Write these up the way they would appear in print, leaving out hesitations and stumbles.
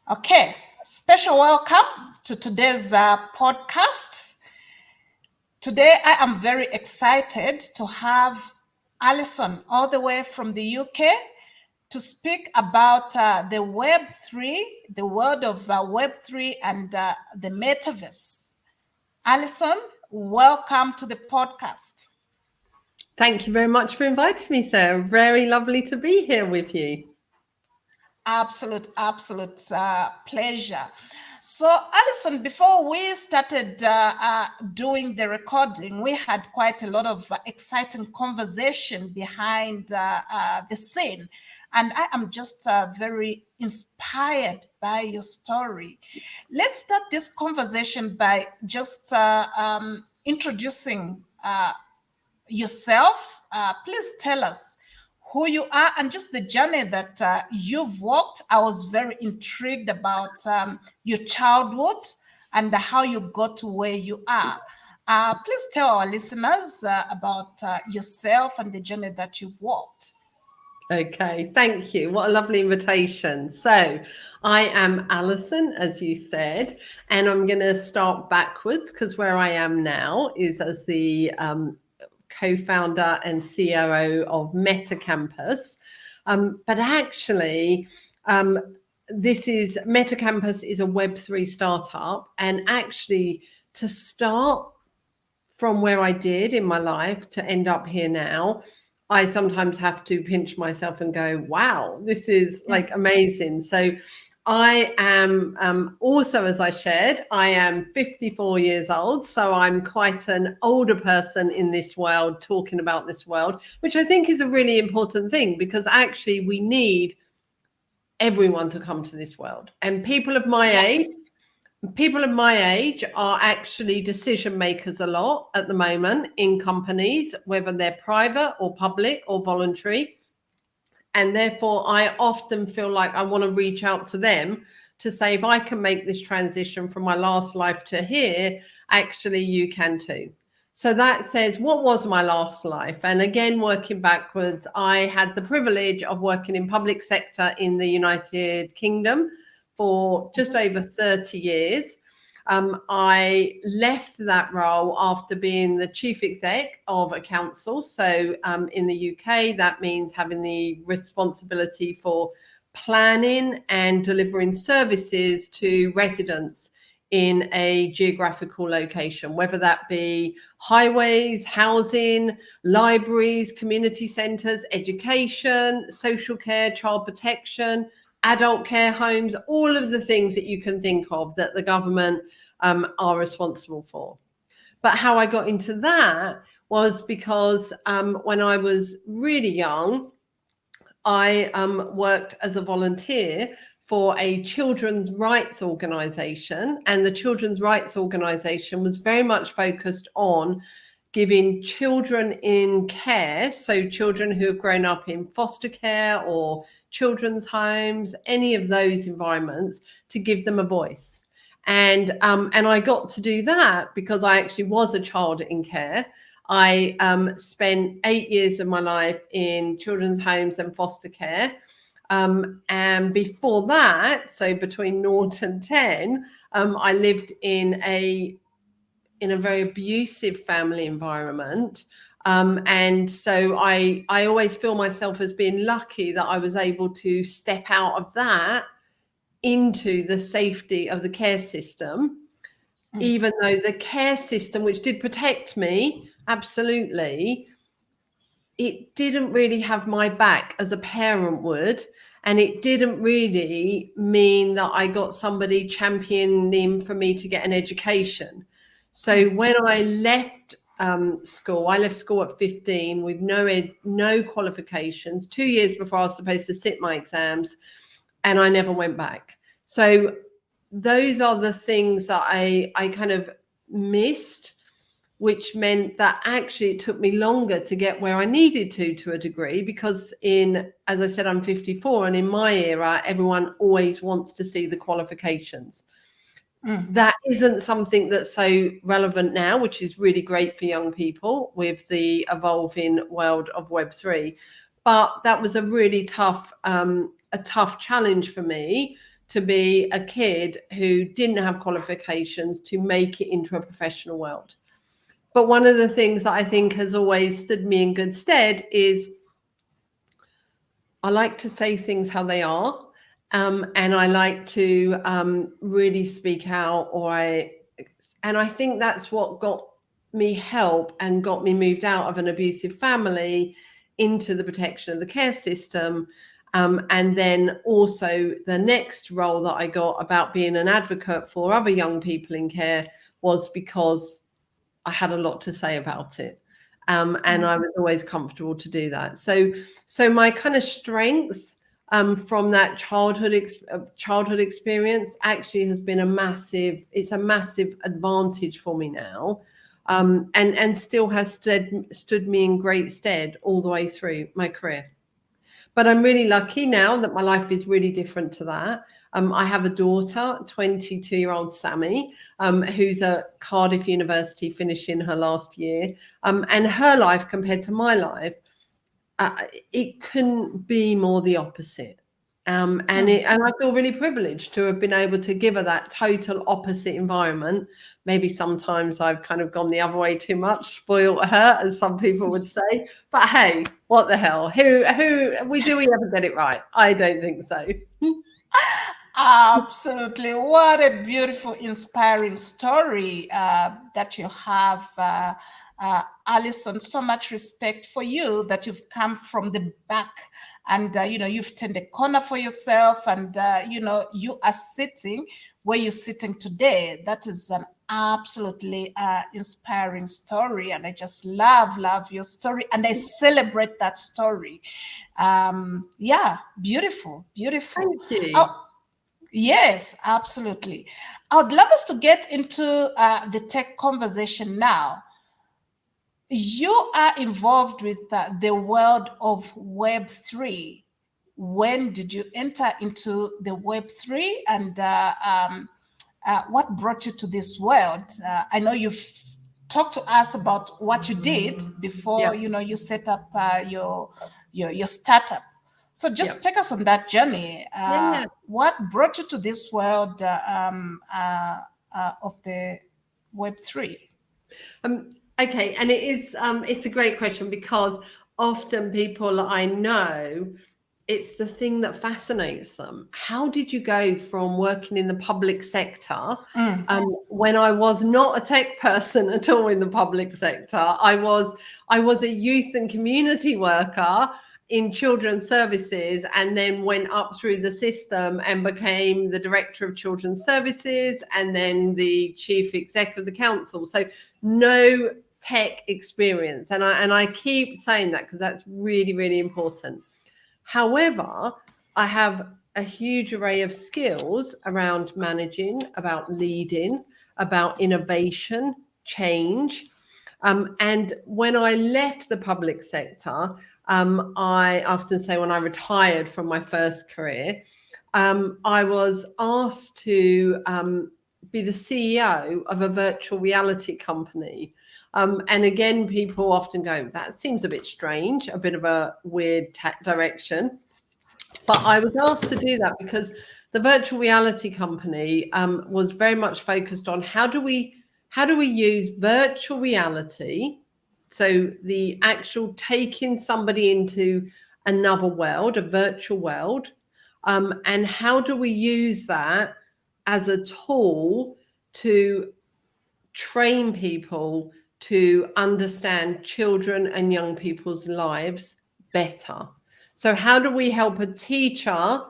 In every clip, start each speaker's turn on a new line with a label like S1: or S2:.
S1: Okay, special welcome to today's podcast. Today, I am very excited to have Alison all the way from the UK to speak about the Web3, the world of Web3 and the Metaverse. Alison, welcome to the podcast.
S2: Thank you very much for inviting me, Sarah. Very lovely to be here with you.
S1: Absolute pleasure. So, Alison, before we started doing the recording, we had quite a lot of exciting conversation behind the scene. And I am just very inspired by your story. Let's start this conversation by just introducing yourself. Please tell us who you are and just the journey that you've walked. I was very intrigued about your childhood and how you got to where you are. Please tell our listeners about yourself and the journey that you've walked.
S2: Okay, thank you. What a lovely invitation. So I am Alison, as you said, and I'm going to start backwards because where I am now is as the co-founder and COO of Meta Campus. But actually, this is Meta Campus is a Web3 startup, and actually to start from where I did in my life to end up here now, I sometimes have to pinch myself and go, wow, this is like amazing. So I am also, as I shared, I am 54 years old. So I'm quite an older person in this world, talking about this world, which I think is a really important thing, because actually we need everyone to come to this world. And people of my age are actually decision makers a lot at the moment in companies, whether they're private or public or voluntary. And therefore, I often feel like I want to reach out to them to say, if I can make this transition from my last life to here, actually you can too. So that says, what was my last life? And again, working backwards, I had the privilege of working in public sector in the United Kingdom for just over 30 years. I left that role after being the chief exec of a council. So in the UK, that means having the responsibility for planning and delivering services to residents in a geographical location, whether that be highways, housing, libraries, community centres, education, social care, child protection, adult care homes, all of the things that you can think of that the government are responsible for. But how I got into that was because when I was really young, I worked as a volunteer for a children's rights organisation, and the children's rights organisation was very much focused on giving children in care, so children who have grown up in foster care or children's homes, any of those environments, to give them a voice. And I got to do that because I actually was a child in care. I spent 8 years of my life in children's homes and foster care. And before that, so between 0 and 10, I lived in a very abusive family environment. And so I always feel myself as being lucky that I was able to step out of that into the safety of the care system, even though the care system, which did protect me, absolutely, it didn't really have my back as a parent would. And it didn't really mean that I got somebody championing for me to get an education. So when I left school, I left school at 15 with no qualifications, 2 years before I was supposed to sit my exams, and I never went back. So those are the things that I kind of missed, which meant that actually it took me longer to get where I needed to a degree, because as I said, I'm 54, and in my era, everyone always wants to see the qualifications. That isn't something that's so relevant now, which is really great for young people with the evolving world of Web3. But that was a really tough challenge for me to be a kid who didn't have qualifications to make it into a professional world. But one of the things that I think has always stood me in good stead is I like to say things how they are. And I like to really speak out, and I think that's what got me help and got me moved out of an abusive family into the protection of the care system. And then also the next role that I got about being an advocate for other young people in care was because I had a lot to say about it. And I was always comfortable to do that. So my kind of strength from that childhood experience actually has been a massive advantage for me now, and still has stood me in great stead all the way through my career. But I'm really lucky now that my life is really different to that. I have a daughter, 22-year-old Sammy, who's at Cardiff University finishing her last year. And her life compared to my life, it couldn't be more the opposite. And I feel really privileged to have been able to give her that total opposite environment. Maybe sometimes I've kind of gone the other way too much, spoiled her, as some people would say. But hey, what the hell? Who we ever get it right? I don't think so.
S1: Absolutely. What a beautiful, inspiring story that you have, Alison. So much respect for you that you've come from the back and, you've turned a corner for yourself and, you are sitting where you're sitting today. That is an absolutely inspiring story. And I just love your story. And I celebrate that story. Yeah, beautiful.
S2: Thank you.
S1: Yes, absolutely. I would love us to get into the tech conversation now. You are involved with the world of Web3. When did you enter into the Web3 and what brought you to this world? I know you've talked to us about what you did before, you set up your startup. So just take us on that journey. What brought you to this world of the Web3?
S2: Okay, and it's a great question because often people I know, it's the thing that fascinates them. How did you go from working in the public sector when I was not a tech person at all in the public sector? I was a youth and community worker in children's services, and then went up through the system and became the director of children's services and then the chief exec of the council. So no tech experience. And I keep saying that because that's really, really important. However, I have a huge array of skills around managing, about leading, about innovation, change. And when I left the public sector, I often say when I retired from my first career, I was asked to be the CEO of a virtual reality company. And again, people often go, that seems a bit strange, a bit of a weird direction. But I was asked to do that because the virtual reality company was very much focused on how do we use virtual reality, so the actual taking somebody into another world, a virtual world, and how do we use that as a tool to train people to understand children and young people's lives better. So how do we help a teacher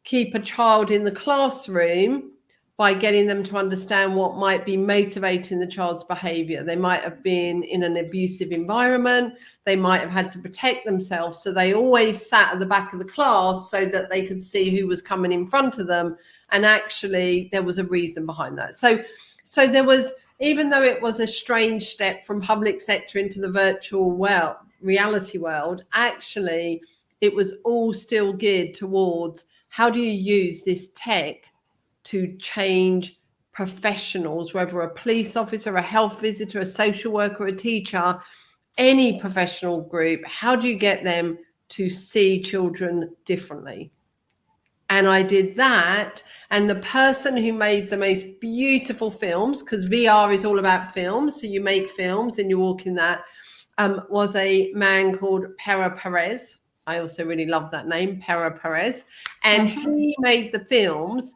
S2: keep a child in the classroom by getting them to understand what might be motivating the child's behavior? They might have been in an abusive environment. They might have had to protect themselves. So they always sat at the back of the class so that they could see who was coming in front of them. And actually there was a reason behind that. So there was, even though it was a strange step from public sector into the virtual reality world, actually it was all still geared towards how do you use this tech to change professionals, whether a police officer, a health visitor, a social worker, a teacher, any professional group, how do you get them to see children differently? And I did that. And the person who made the most beautiful films, because VR is all about films, so you make films and you walk in that, was a man called Pere Perez. I also really love that name, Pere Perez. And he made the films.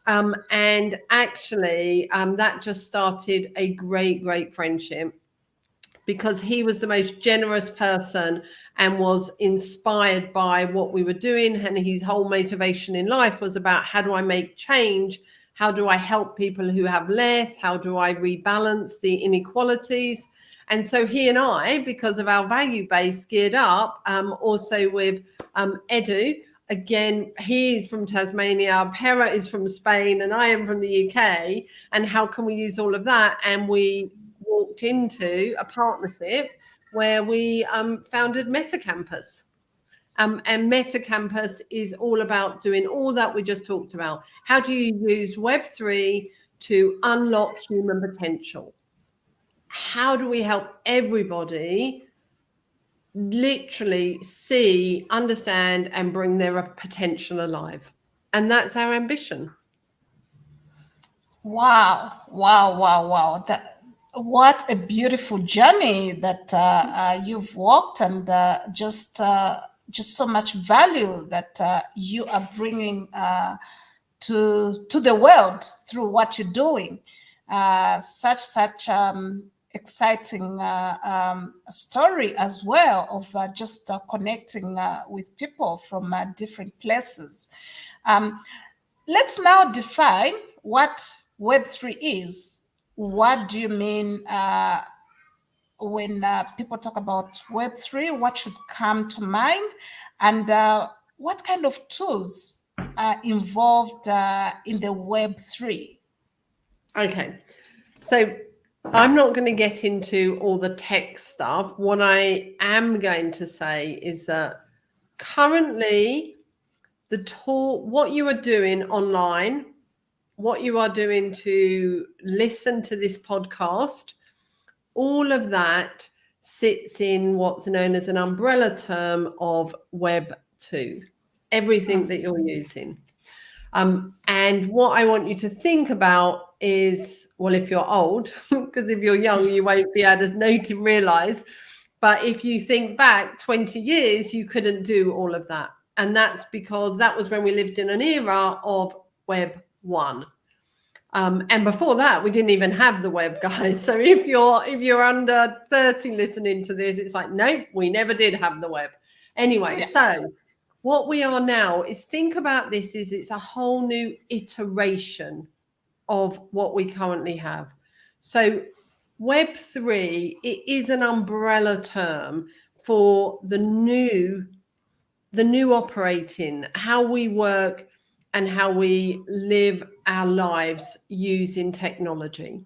S2: And actually, that just started a great, great friendship, because he was the most generous person and was inspired by what we were doing. And his whole motivation in life was about, how do I make change? How do I help people who have less? How do I rebalance the inequalities? And so he and I, because of our value base, geared up also with Edu. Again, he's from Tasmania, Pera is from Spain, and I am from the UK. And how can we use all of that? And we walked into a partnership where we founded Metacampus. And Metacampus is all about doing all that we just talked about. How do you use Web3 to unlock human potential? How do we help everybody literally see, understand, and bring their potential alive? And that's our ambition.
S1: Wow, wow, wow, wow. What a beautiful journey that you've walked, and just so much value that you are bringing to the world through what you're doing. Such exciting story as well of just connecting with people from different places. Let's now define what Web3 is. What do you mean when people talk about Web3? What should come to mind? And what kind of tools are involved in the Web3?
S2: Okay. So I'm not going to get into all the tech stuff. What I am going to say is that currently the tool, what you are doing online, what you are doing to listen to this podcast, all of that sits in what's known as an umbrella term of Web 2, everything that you're using. And what I want you to think about is, well, if you're old, because if you're young, you won't be able to realize. But if you think back 20 years, you couldn't do all of that. And that's because that was when we lived in an era of Web 1. And before that, we didn't even have the web, guys. So if you're under 30 listening to this, it's like, nope, we never did have the web. Anyway, so what we are now is, think about this, is it's a whole new iteration of what we currently have. So Web3, it is an umbrella term for the new operating, how we work and how we live our lives using technology.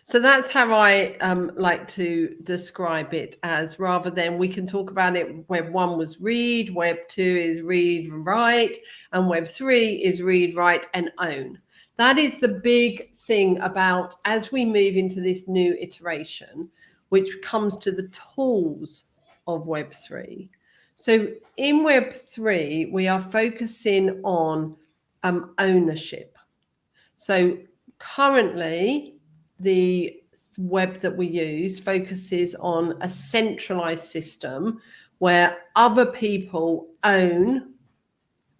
S2: So that's how I like to describe it as, rather than, we can talk about it, Web 1 was read, Web 2 is read, write, and Web 3 is read, write, and own. That is the big thing about, as we move into this new iteration, which comes to the tools of Web 3. So in Web 3, we are focusing on ownership. So currently, the web that we use focuses on a centralized system where other people own,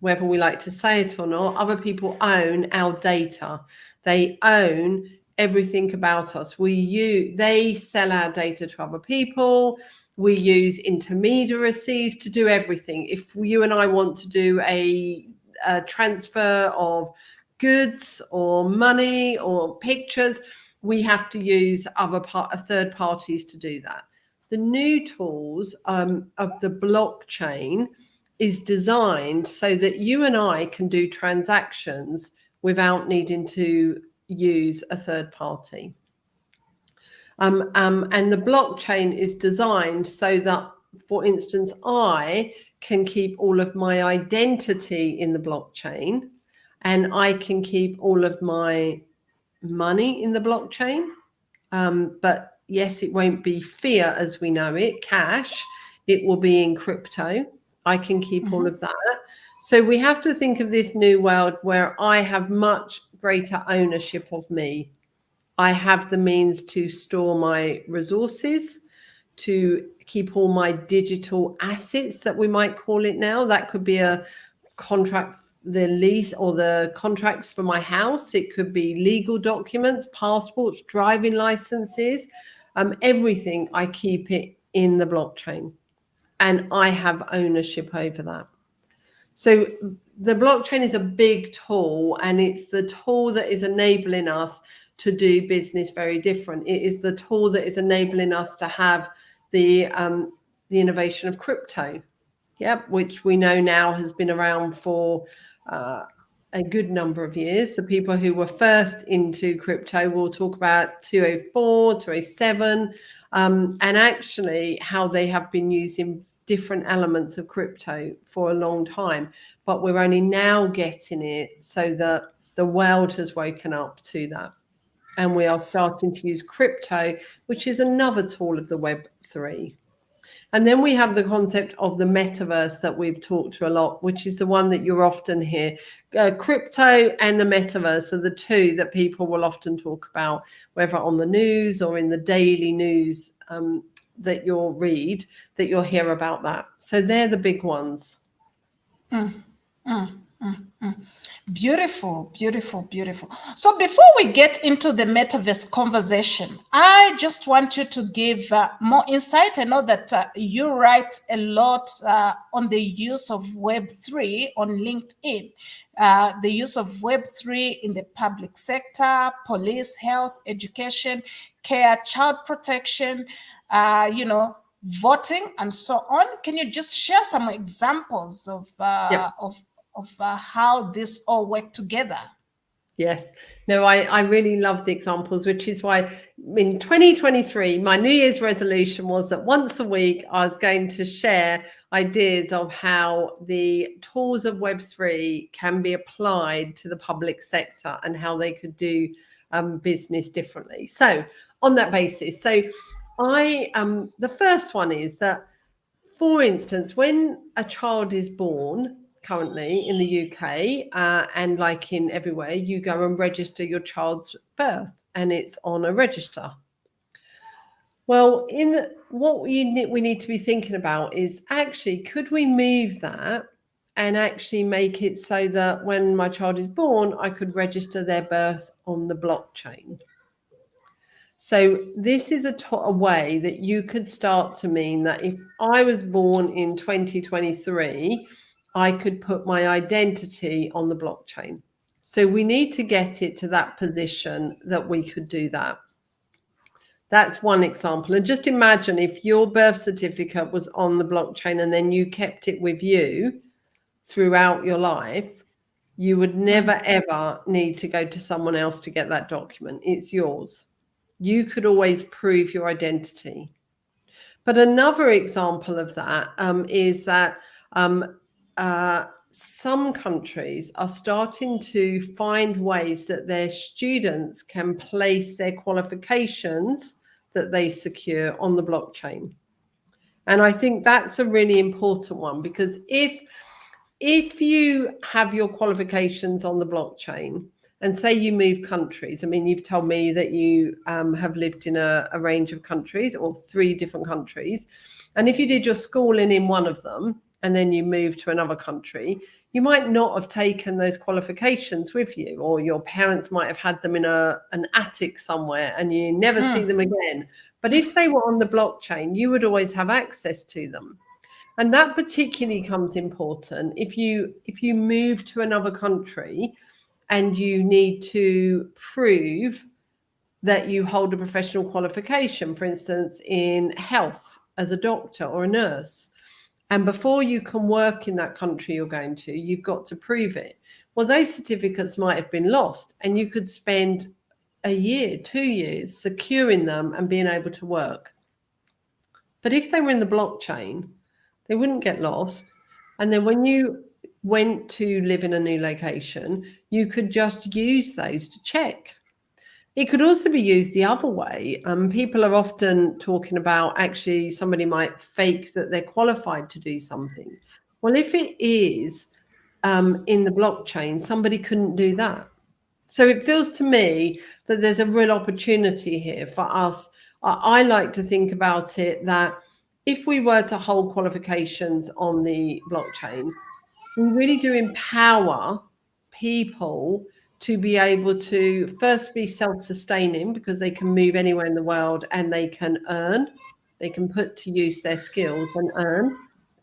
S2: whether we like to say it or not, other people own our data. They own everything about us. They sell our data to other people. We use intermediaries to do everything. If you and I want to do a transfer of goods or money or pictures, we have to use third parties to do that. The new tools of the blockchain is designed so that you and I can do transactions without needing to use a third party. And the blockchain is designed so that, for instance, I can keep all of my identity in the blockchain, and I can keep all of my money in the blockchain. But yes, it won't be fiat as we know it, cash. It will be in crypto. I can keep all of that. So we have to think of this new world where I have much greater ownership of me. I have the means to store my resources, to keep all my digital assets that we might call it now. That could be a contract, the lease or the contracts for my house. It could be legal documents, passports, driving licenses, everything. I keep it in the blockchain and I have ownership over that. So the blockchain is a big tool, and it's the tool that is enabling us to do business very different. It is the tool that is enabling us to have the innovation of crypto, which we know now has been around for a good number of years. The people who were first into crypto will talk about 204, 207, and actually how they have been using different elements of crypto for a long time, but we're only now getting it so that the world has woken up to that, and we are starting to use crypto, which is another tool of the Web3. And then we have the concept of the metaverse that we've talked to a lot, which is the one that you're often hear. Crypto and the metaverse are the two that people will often talk about, whether on the news or in the daily news that you'll read, that you'll hear about that. So they're the big ones.
S1: Beautiful, beautiful, beautiful. So before we get into the metaverse conversation, I just want you to give more insight. I know that you write a lot on the use of Web3 on LinkedIn, the use of Web3 in the public sector, police, health, education, care, child protection, voting, and so on. Can you just share some examples of how this all work together?
S2: Yes. No, I really love the examples, which is why in 2023, my New Year's resolution was that once a week, I was going to share ideas of how the tools of Web3 can be applied to the public sector and how they could do business differently. So on that basis, the first one is that, for instance, when a child is born, currently in the UK and like in everywhere, you go and register your child's birth and it's on a register. Well, we need to be thinking about is actually, could we move that and actually make it so that when my child is born, I could register their birth on the blockchain? So this is a way that you could start to mean that if I was born in 2023, I could put my identity on the blockchain. So we need to get it to that position that we could do that. That's one example. And just imagine if your birth certificate was on the blockchain and then you kept it with you throughout your life, you would never, ever need to go to someone else to get that document. It's yours. You could always prove your identity. But another example of that is that some countries are starting to find ways that their students can place their qualifications that they secure on the blockchain. And I think that's a really important one, because if you have your qualifications on the blockchain, and say you move countries, I mean, you've told me that you have lived in a range of countries, or 3 different countries. And if you did your schooling in one of them and then you moved to another country, you might not have taken those qualifications with you, or your parents might have had them in an attic somewhere and you never see them again. But if they were on the blockchain, you would always have access to them. And that particularly comes important if you move to another country and you need to prove that you hold a professional qualification, for instance, in health as a doctor or a nurse. And before you can work in that country you're going to, you've got to prove it. Well, those certificates might have been lost, and you could spend a year, 2 years securing them and being able to work. But if they were in the blockchain, they wouldn't get lost. And then when you went to live in a new location, you could just use those to check. It could also be used the other way. People are often talking about actually somebody might fake that they're qualified to do something. Well, if it is in the blockchain, somebody couldn't do that. So it feels to me that there's a real opportunity here for us. I like to think about it that if we were to hold qualifications on the blockchain, we really do empower people to be able to first be self-sustaining, because they can move anywhere in the world and they can earn, they can put to use their skills and earn,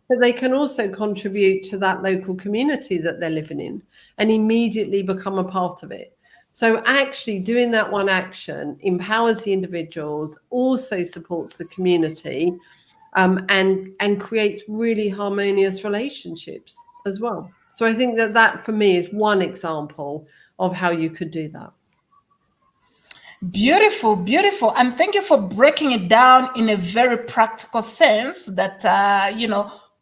S2: but they can also contribute to that local community that they're living in and immediately become a part of it. So actually doing that one action empowers the individuals, also supports the community, and creates really harmonious relationships as well. So I think that for me is one example of how you could do that.
S1: Beautiful, beautiful. And thank you for breaking it down in a very practical sense that,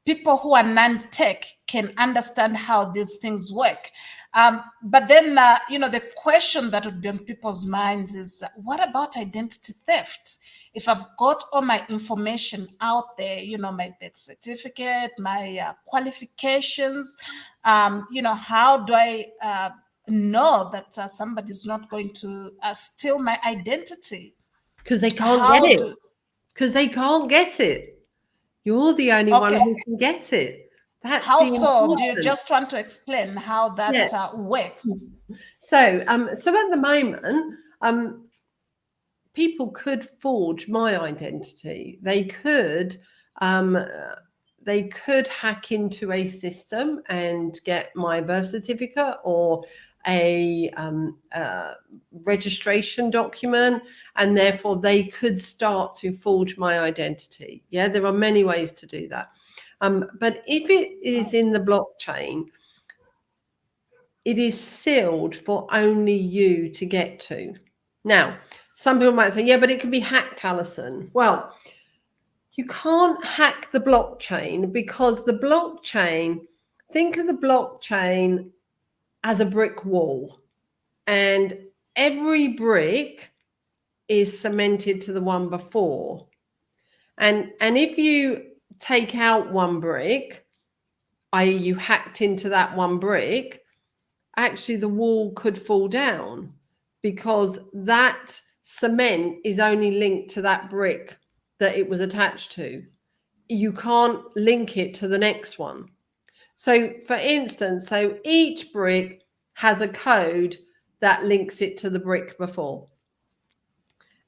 S1: people who are non-tech can understand how these things work. But then, the question that would be on people's minds is, what about identity theft? If I've got all my information out there, my birth certificate, my qualifications, how do I know that somebody's not going to steal my identity?
S2: Because they can't get
S1: How
S2: it.
S1: do
S2: Because they can't get it. You're the only one
S1: Okay?
S2: who can get it. That's
S1: How
S2: the
S1: so? Do you
S2: important.
S1: just want to explain how
S2: Yeah.
S1: that works?
S2: So at the moment, people could forge my identity. Um, they could hack into a system and get my birth certificate or a registration document, and therefore they could start to forge my identity. Yeah, there are many ways to do that. But if it is in the blockchain, it is sealed for only you to get to. Now, some people might say, yeah, but it can be hacked, Alison. Well, you can't hack the blockchain because the blockchain, think of the blockchain as a brick wall, and every brick is cemented to the one before. And if you take out one brick, i.e. you hacked into that one brick, actually the wall could fall down because that cement is only linked to that brick that it was attached to. You can't link it to the next one. So for instance, so each brick has a code that links it to the brick before.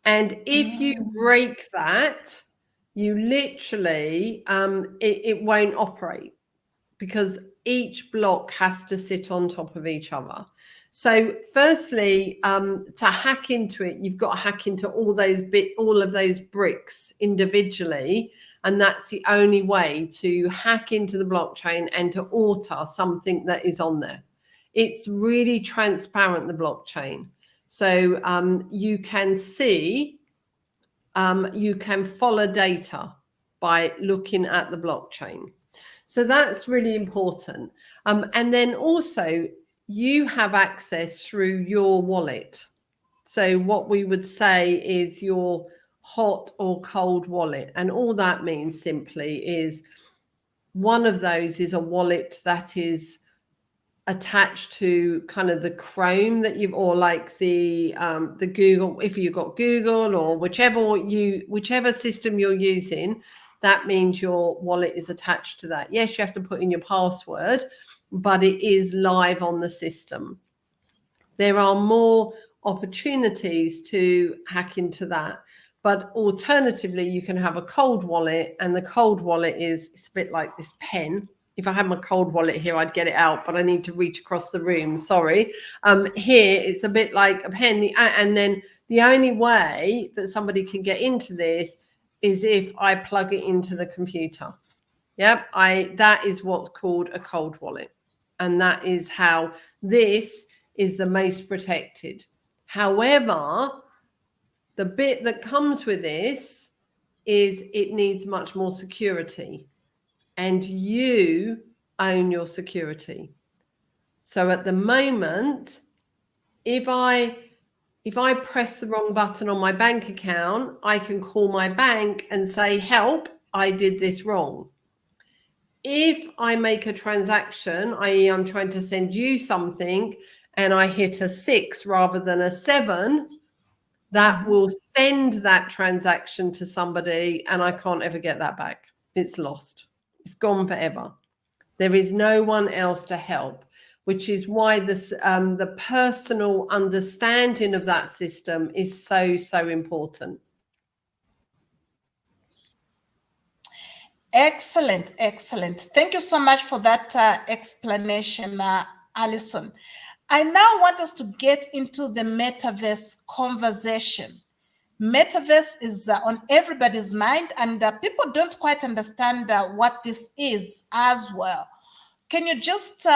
S2: And if you break that, you literally, it won't operate because each block has to sit on top of each other. So firstly, to hack into it, you've got to hack into all of those bricks individually. And that's the only way to hack into the blockchain and to alter something that is on there. It's really transparent, the blockchain. So you can see, you can follow data by looking at the blockchain. So that's really important. And then also you have access through your wallet. So what we would say is your hot or cold wallet. And all that means simply is one of those is a wallet that is attached to kind of the Chrome that you've, or like the Google, if you've got Google or whichever system you're using, that means your wallet is attached to that. Yes, you have to put in your password, but it is live on the system. There are more opportunities to hack into that. But alternatively, you can have a cold wallet, and the cold wallet it's a bit like this pen. If I had my cold wallet here, I'd get it out, but I need to reach across the room. Sorry. Here, it's a bit like a pen. And then the only way that somebody can get into this is if I plug it into the computer. Yep. That is what's called a cold wallet. And that is how this is the most protected. However, the bit that comes with this is it needs much more security, and you own your security. So at the moment, if I press the wrong button on my bank account, I can call my bank and say, help, I did this wrong. if I make a transaction, i.e. I'm trying to send you something and I hit a 6 rather than a 7, that will send that transaction to somebody and I can't ever get that back. It's lost. It's gone forever. There is no one else to help, which is why this, the personal understanding of that system is so, so important.
S1: Excellent, excellent. Thank you so much for that explanation, Alison. I now want us to get into the metaverse conversation. Metaverse is on everybody's mind, and people don't quite understand what this is as well. Can you just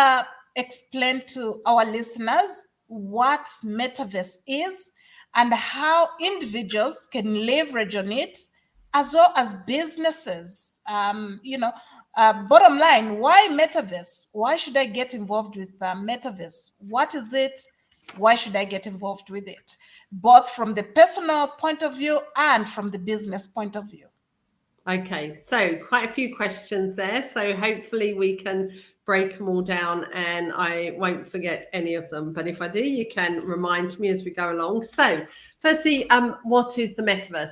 S1: explain to our listeners what Metaverse is and how individuals can leverage on it, as well as businesses? Bottom line, why Metaverse? Why should I get involved with Metaverse? What is it? Why should I get involved with it? Both from the personal point of view and from the business point of view.
S2: Okay, so quite a few questions there. So hopefully we can break them all down and I won't forget any of them. But if I do, you can remind me as we go along. So firstly, what is the metaverse?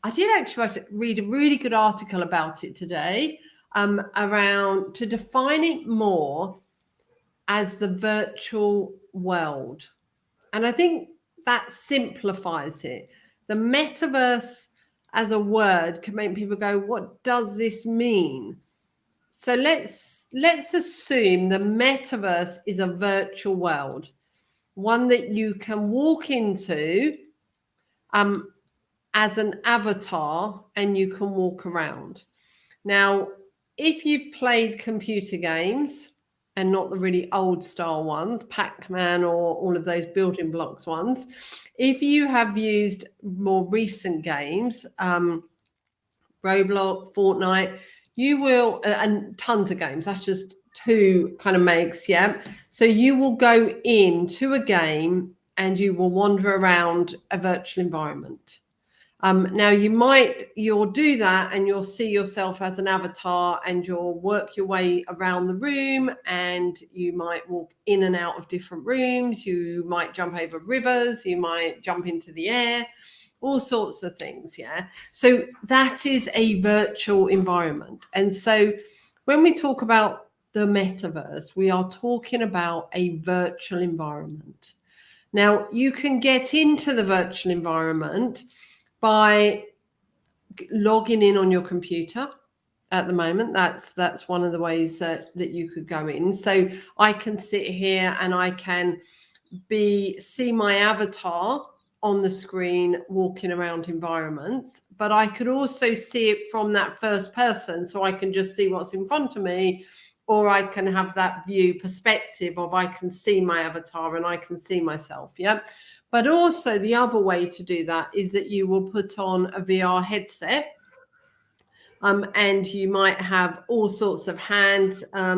S2: I did actually read a really good article about it today, around to define it more as the virtual world. And I think that simplifies it. The metaverse as a word can make people go, what does this mean? So let's assume the metaverse is a virtual world, one that you can walk into as an avatar and you can walk around. Now, if you've played computer games, and not the really old style ones, Pac-Man or all of those building blocks ones, if you have used more recent games, Roblox, Fortnite, you will, and tons of games, that's just 2 kind of makes, yeah. So you will go into a game and you will wander around a virtual environment. Now you'll do that and you'll see yourself as an avatar and you'll work your way around the room and you might walk in and out of different rooms. You might jump over rivers, you might jump into the air, all sorts of things. Yeah. So that is a virtual environment. And so when we talk about the metaverse, we are talking about a virtual environment. Now you can get into the virtual environment by logging in on your computer. At the moment, that's one of the ways that you could go in. So I can sit here and I can see my avatar on the screen walking around environments, but I could also see it from that first person, so I can just see what's in front of me, or I can have that view perspective of I can see my avatar and I can see myself. Yeah. But also the other way to do that is that you will put on a VR headset, and you might have all sorts of I'm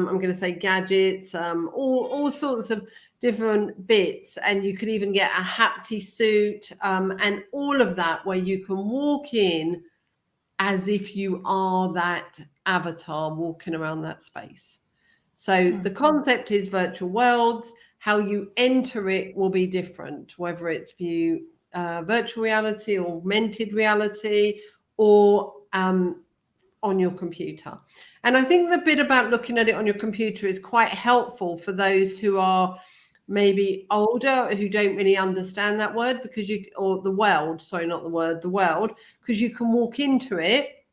S2: going to say gadgets, all sorts of different bits, and you could even get a haptic suit, and all of that where you can walk in as if you are that avatar walking around that space. So the concept is virtual worlds. How you enter it will be different, whether it's view virtual reality or augmented reality or on your computer. And I think the bit about looking at it on your computer is quite helpful for those who are maybe older, who don't really understand that word, because the world, because you can walk into it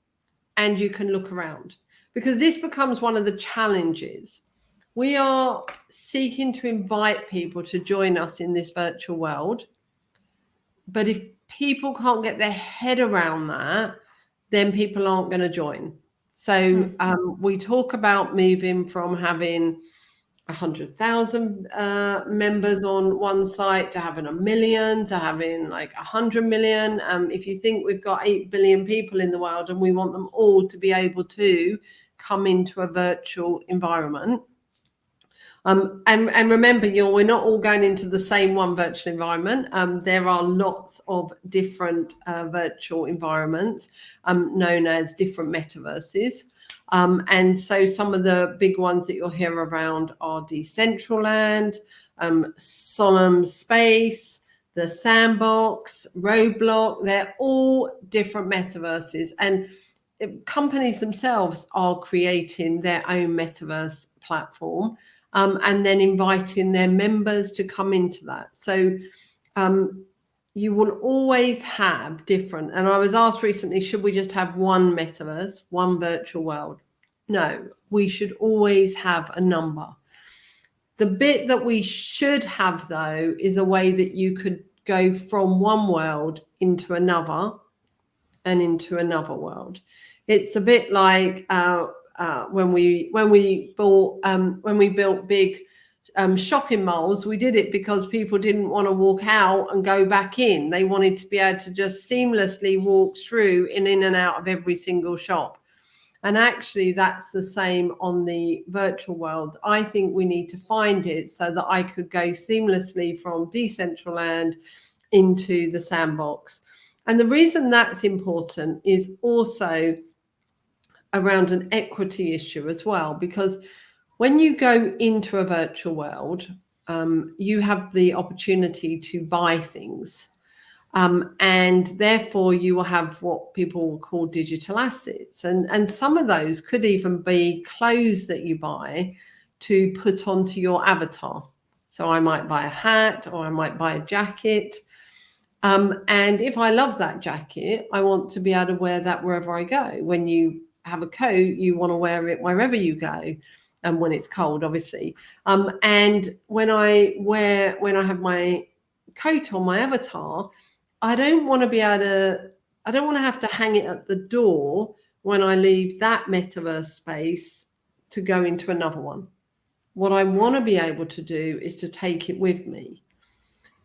S2: and you can look around. Because this becomes one of the challenges. We are seeking to invite people to join us in this virtual world. But if people can't get their head around that, then people aren't going to join. So we talk about moving from having 100,000 members on one site to having 1 million, to having like 100 million. If you think we've got 8 billion people in the world and we want them all to be able to come into a virtual environment, And remember, we're not all going into the same one virtual environment. There are lots of different virtual environments known as different metaverses. And so some of the big ones that you'll hear around are Decentraland, Solemn Space, the Sandbox, Roblox. They're all different metaverses. And companies themselves are creating their own metaverse platform. And then inviting their members to come into that. So you will always have different. And I was asked recently, should we just have one metaverse, one virtual world? No, we should always have a number. The bit that we should have, though, is a way that you could go from one world into another and into another world. It's a bit like when we built big shopping malls. We did it because people didn't want to walk out and go back in. They wanted to be able to just seamlessly walk through in and out of every single shop. And actually, that's the same on the virtual world. I think we need to find it so that I could go seamlessly from Decentraland into the Sandbox. And the reason that's important is also around an equity issue as well, because when you go into a virtual world, you have the opportunity to buy things. And therefore you will have what people call digital assets. And some of those could even be clothes that you buy to put onto your avatar. So I might buy a hat, or I might buy a jacket. And if I love that jacket, I want to be able to wear that wherever I go. When you have a coat, you want to wear it wherever you go. And when it's cold, obviously. And when I have my coat on my avatar, I don't want to have to hang it at the door when I leave that metaverse space to go into another one. What I want to be able to do is to take it with me.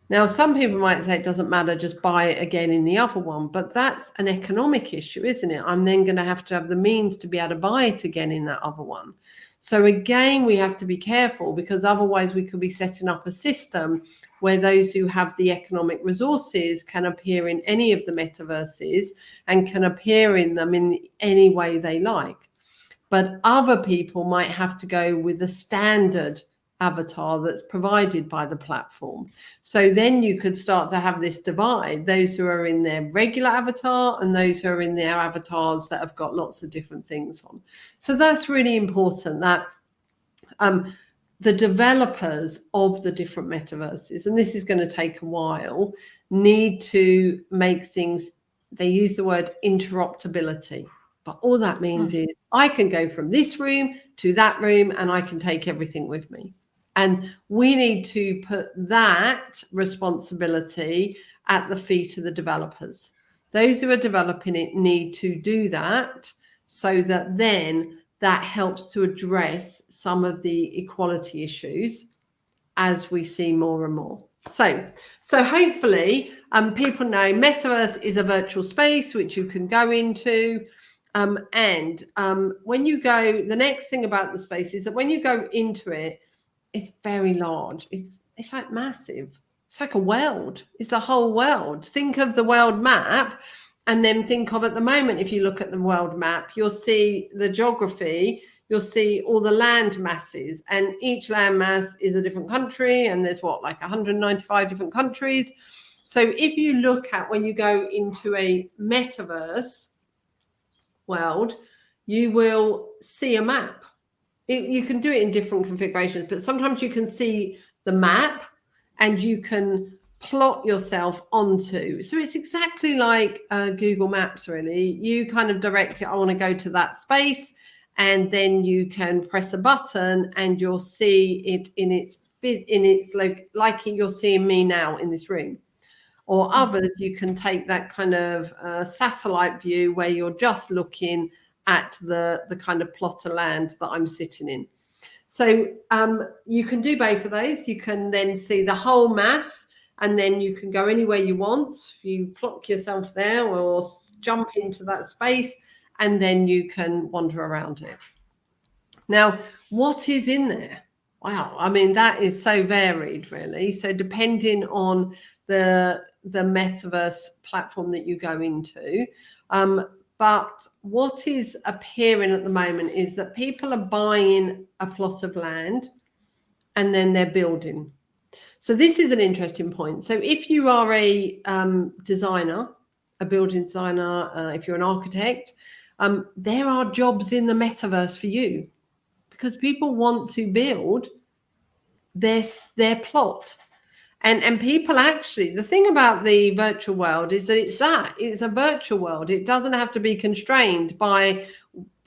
S2: Now, some people might say it doesn't matter, just buy it again in the other one, but that's an economic issue, isn't it? I'm then going to have the means to be able to buy it again in that other one. So again, we have to be careful, because otherwise we could be setting up a system where those who have the economic resources can appear in any of the metaverses and can appear in them in any way they like. But other people might have to go with the standard avatar that's provided by the platform. So then you could start to have this divide, those who are in their regular avatar and those who are in their avatars that have got lots of different things on. So that's really important, that the developers of the different metaverses, and this is going to take a while, need to make things, they use the word interoperability. But all that means is I can go from this room to that room and I can take everything with me. And we need to put that responsibility at the feet of the developers. Those who are developing it need to do that, so that then that helps to address some of the equality issues as we see more and more. So hopefully people know Metaverse is a virtual space which you can go into. And when you go, the next thing about the space is that when you go into it, it's very large. It's like massive. It's like a world. It's a whole world. Think of the world map, and then think of, at the moment, if you look at the world map, you'll see the geography, you'll see all the land masses, and each land mass is a different country, and there's like 195 different countries. So if you look at, when you go into a metaverse world, you will see a map. You can do it in different configurations, but sometimes you can see the map and you can plot yourself onto. So it's exactly like Google Maps, really. You kind of direct it, I want to go to that space, and then you can press a button and you'll see it in its like you're seeing me now in this room. Or others, you can take that kind of satellite view where you're just looking at the kind of plot of land that I'm sitting in. So you can do both of those. You can then see the whole mass, and then you can go anywhere you want. You plonk yourself there or jump into that space, and then you can wander around it. Now, what is in there? Wow, I mean, that is so varied, really. So depending on the metaverse platform that you go into, but what is appearing at the moment is that people are buying a plot of land and then they're building. So this is an interesting point. So if you are a designer, a building designer, if you're an architect, there are jobs in the metaverse for you, because people want to build their plot. And people actually, the thing about the virtual world is that it's a virtual world. It doesn't have to be constrained by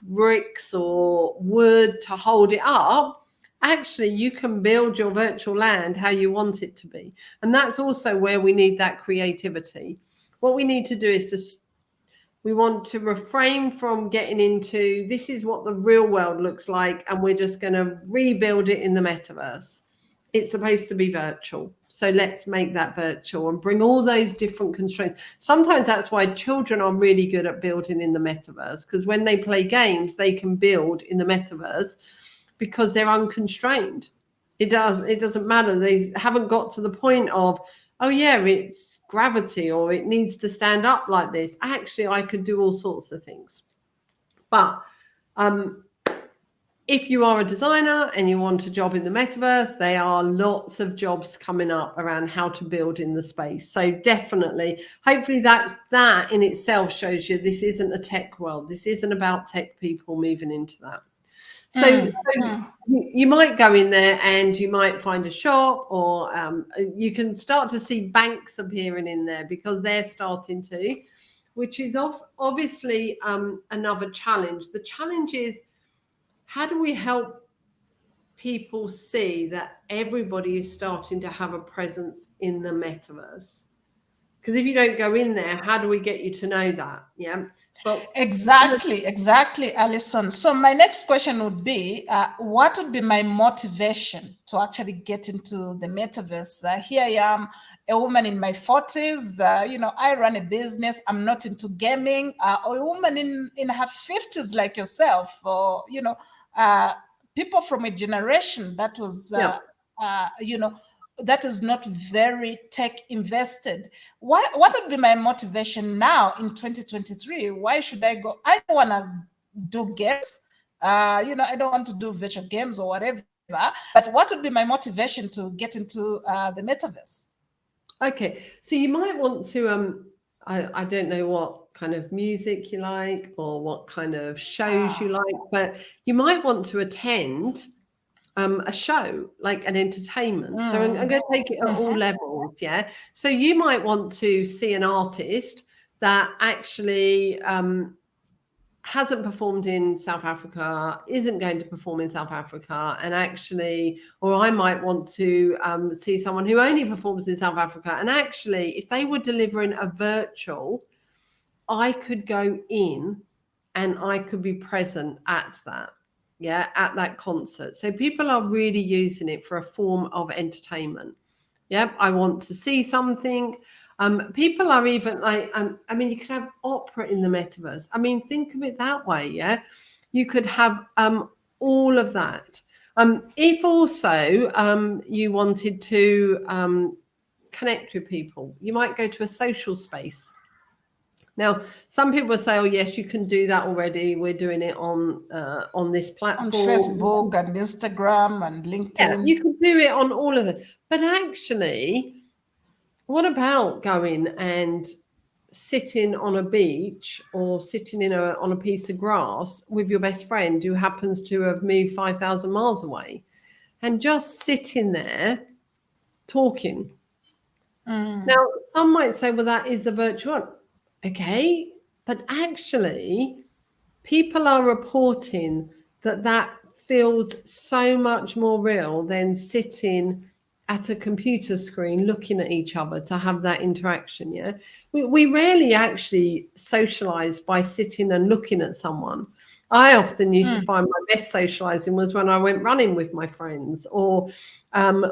S2: bricks or wood to hold it up. Actually, you can build your virtual land how you want it to be. And that's also where we need that creativity. What we need to do is we want to refrain from getting into, this is what the real world looks like, and we're just going to rebuild it in the metaverse. It's supposed to be virtual. So let's make that virtual and bring all those different constraints. Sometimes that's why children are really good at building in the metaverse, because when they play games, they can build in the metaverse because they're unconstrained. It doesn't matter. They haven't got to the point of, oh yeah, it's gravity or it needs to stand up like this. Actually, I could do all sorts of things. But if you are a designer and you want a job in the metaverse, there are lots of jobs coming up around how to build in the space. So definitely, hopefully that in itself shows you this isn't a tech world. This isn't about tech people moving into that. So you might go in there and you might find a shop, or you can start to see banks appearing in there because they're starting to, which is obviously another challenge. The challenge is, how do we help people see that everybody is starting to have a presence in the metaverse? Because if you don't go in there, how do we get you to know that? Yeah.
S1: But exactly, Alison. So my next question would be, what would be my motivation to actually get into the metaverse? Here I am, a woman in my 40s. I run a business. I'm not into gaming. Or a woman in her 50s like yourself, or people from a generation that was, that is not very tech invested. What would be my motivation now in 2023? Why should I go? I don't want to do games. I don't want to do virtual games or whatever. But what would be my motivation to get into the metaverse?
S2: Okay, so you might want to I don't know what kind of music you like or what kind of shows you like, but you might want to attend a show, like an entertainment. So I'm going to take it at all levels. Yeah. So you might want to see an artist that actually hasn't performed in South Africa, isn't going to perform in South Africa, and actually, or I might want to see someone who only performs in South Africa, and actually, if they were delivering a virtual, I could go in and I could be present at that. Yeah, at that concert. So people are really using it for a form of entertainment. Yeah, I want to see something. People are even like, you could have opera in the metaverse. I mean, think of it that way. Yeah, you could have all of that. If also you wanted to connect with people, you might go to a social space. Now, some people say, "Oh, yes, you can do that already. We're doing it on this platform,
S1: on Facebook and Instagram and LinkedIn."
S2: Yeah, you can do it on all of them. But actually, what about going and sitting on a beach or sitting on a piece of grass with your best friend who happens to have moved 5,000 miles away, and just sitting there talking? Now, some might say, "Well, that is a virtual." Okay, but actually, people are reporting that feels so much more real than sitting at a computer screen looking at each other to have that interaction. Yeah, we rarely actually socialize by sitting and looking at someone. I often used to find my best socializing was when I went running with my friends, or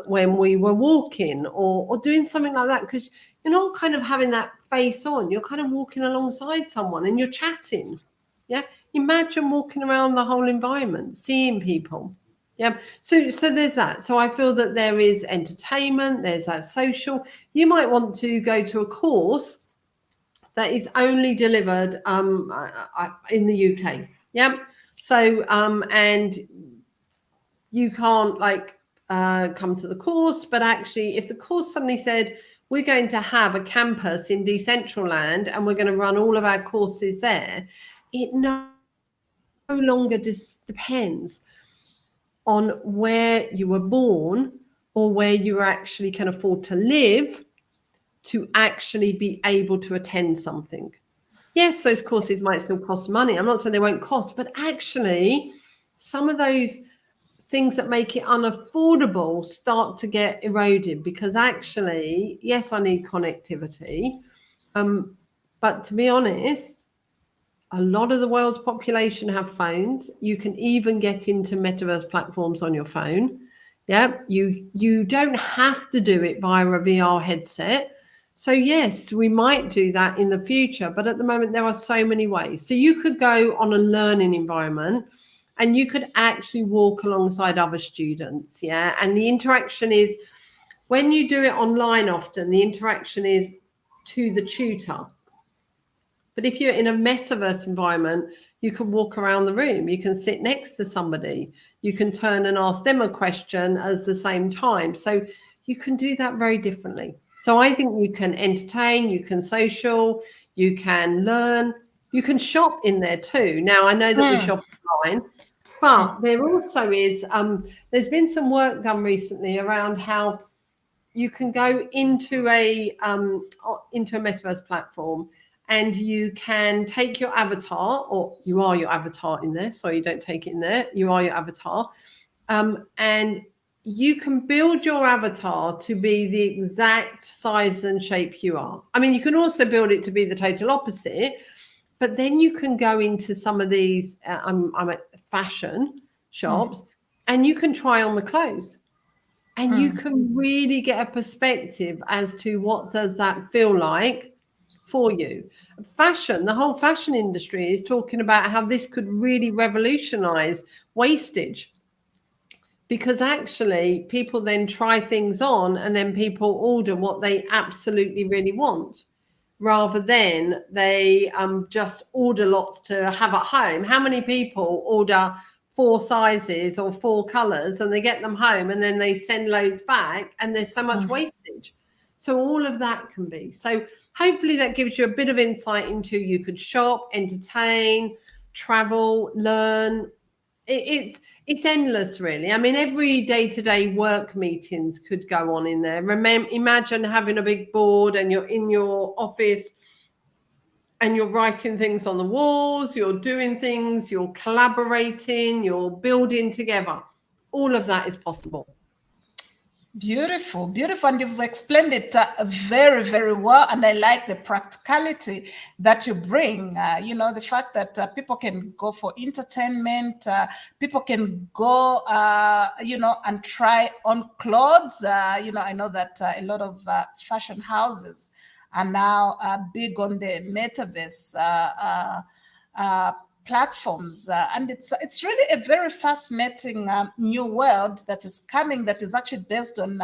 S2: when we were walking, or doing something like that, because you're not kind of having that face on. You're kind of walking alongside someone and you're chatting. Yeah. Imagine walking around the whole environment, seeing people. Yeah. So there's that. So I feel that there is entertainment, there's that social. You might want to go to a course that is only delivered in the UK. Yeah. So and you can't like come to the course, but actually, if the course suddenly said we're going to have a campus in Decentraland and we're going to run all of our courses there, it no longer depends on where you were born or where you actually can afford to live to actually be able to attend something. Yes, those courses might still cost money. I'm not saying they won't cost, but actually, some of those things that make it unaffordable start to get eroded because actually, yes, I need connectivity. But to be honest, a lot of the world's population have phones. You can even get into metaverse platforms on your phone. Yeah, you don't have to do it via a VR headset. So yes, we might do that in the future, but at the moment there are so many ways. So you could go on a learning environment and you could actually walk alongside other students. Yeah, and the interaction is when you do it online often, the interaction is to the tutor. But if you're in a metaverse environment, you can walk around the room, you can sit next to somebody, you can turn and ask them a question at the same time. So you can do that very differently. So I think you can entertain, you can social, you can learn, you can shop in there too. Now I know that we shop online, but there also is there's been some work done recently around how you can go into a metaverse platform and you can take your avatar, or you are your avatar in there, so you don't take it in there, you are your avatar, and you can build your avatar to be the exact size and shape you are. I mean, you can also build it to be the total opposite, but then you can go into some of these I'm at fashion shops and you can try on the clothes. And you can really get a perspective as to what does that feel like for you. Fashion, the whole fashion industry is talking about how this could really revolutionize wastage because actually people then try things on and then people order what they absolutely really want rather than they just order lots to have at home. How many people order 4 sizes or 4 colors and they get them home and then they send loads back and there's so much wastage? So all of that can be. So hopefully that gives you a bit of insight into you could shop, entertain, travel, learn. It's endless, really. I mean, every day-to-day work meetings could go on in there. Imagine having a big board and you're in your office and you're writing things on the walls, you're doing things, you're collaborating, you're building together. All of that is possible.
S1: Beautiful, beautiful. And you've explained it very, very well. And I like the practicality that you bring. The fact that people can go for entertainment, people can go, and try on clothes. I know that a lot of fashion houses are now big on the metaverse platforms, and it's really a very fascinating new world that is coming, that is actually based on